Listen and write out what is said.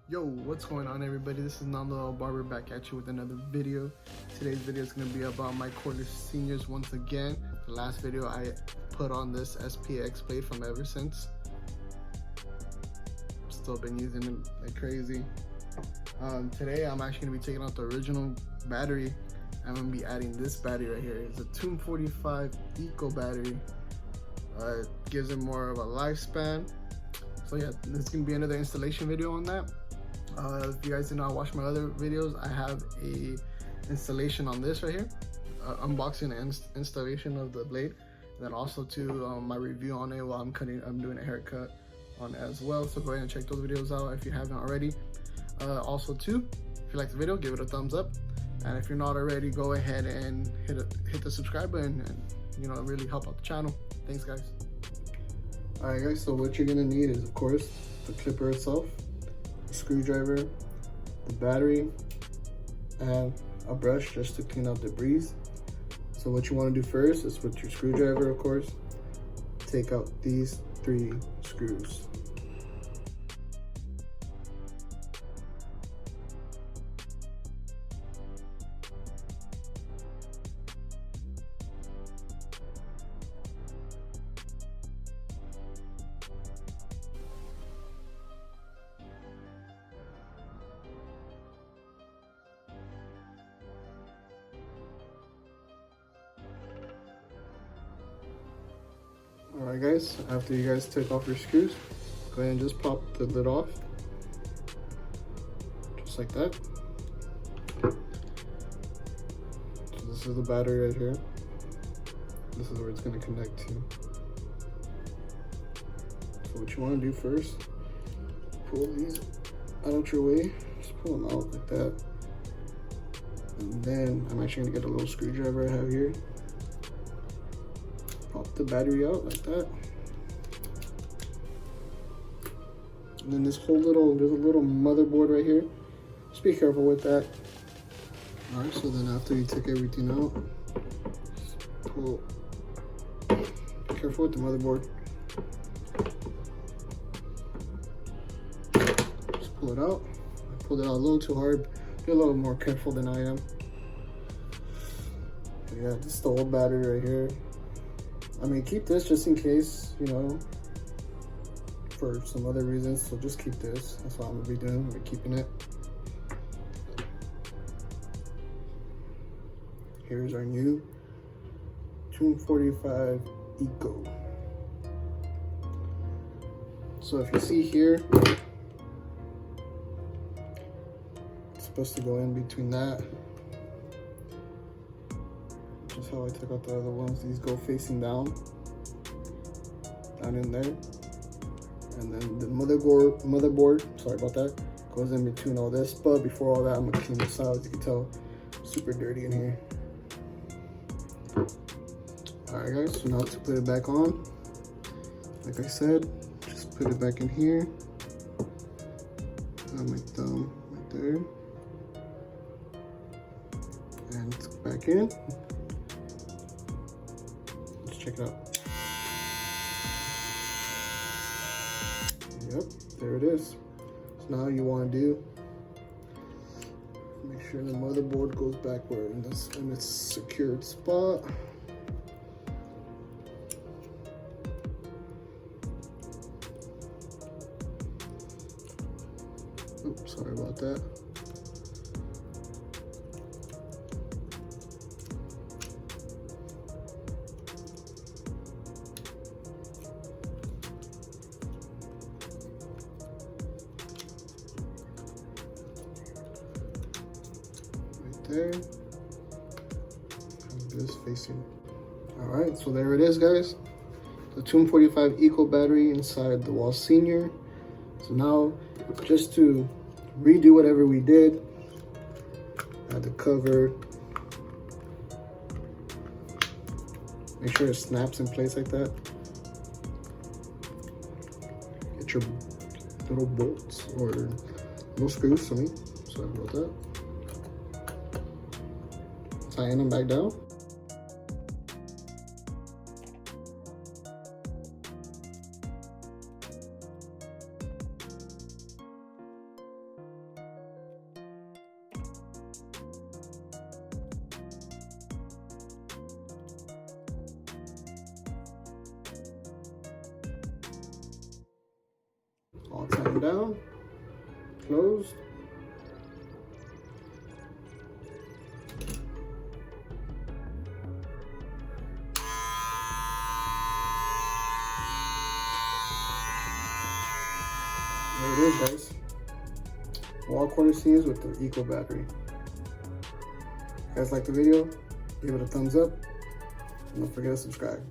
Yo, what's going on everybody? This is Nando El Barber back at you with another video. Today's video is going to be about my cordless seniors once again. The last video I put on this SPX blade from ever since. Still been using it like crazy. Today I'm actually going to be taking out the original battery. I'm going to be adding this battery right here. It's a Tomb45 Eco Battery. It gives it more of a lifespan. So yeah, this is going to be another installation video on that. If you guys did not watch my other videos, I have a installation on this right here, unboxing and installation of the blade, and then also to my review on it while I'm doing a haircut on it as well. So go ahead and check those videos out if you haven't already. Also too, if you like the video, give it a thumbs up, and if you're not already, go ahead and hit the subscribe button, and really help out the channel. Thanks guys. All right guys, so what you're gonna need is of course the clipper itself, screwdriver, the battery, and a brush just to clean out debris. So what you want to do first is with your screwdriver, of course, take out these 3 screws. Alright guys, after you guys take off your screws, go ahead and just pop the lid off. Just like that. So this is the battery right here. This is where it's going to connect to. So what you want to do first, pull these out your way. Just pull them out like that. And then I'm actually going to get a little screwdriver I have here. Pop the battery out like that. And then this whole there's a little motherboard right here. Just be careful with that. Alright, so then after you take everything out, pull. Be careful with the motherboard. Just pull it out. I pulled it out a little too hard. Be a little more careful than I am. But yeah, this is the old battery right here. I mean, keep this just in case, for some other reasons. So just keep this. That's what I'm gonna be doing. We're keeping it. Here's our new Tomb45 Eco. So if you see here, it's supposed to go in between that. That's how I took out the other ones. These go facing down in there, and then the motherboard, sorry about that, goes in between all this. But before all that, I'm gonna clean this out. As you can tell, super dirty in here. All right guys, so now to put it back on, like I said, just put it back in here. Got my thumb right there, and it's back in. Check it out. Yep, there it is. So now you want to do, make sure the motherboard goes back where in its secured spot. Oops, sorry about that. There, this facing. All right, so there it is guys, the Tomb45 Eco Battery inside the wahl senior. So now just to redo whatever we did, add the cover, make sure it snaps in place like that. Get your little bolts or little screws, sorry about that. Tighten them back down. Turn down, closed. There it is, guys. Wall corner seams with the Eco Battery. If you guys like the video, give it a thumbs up, and don't forget to subscribe.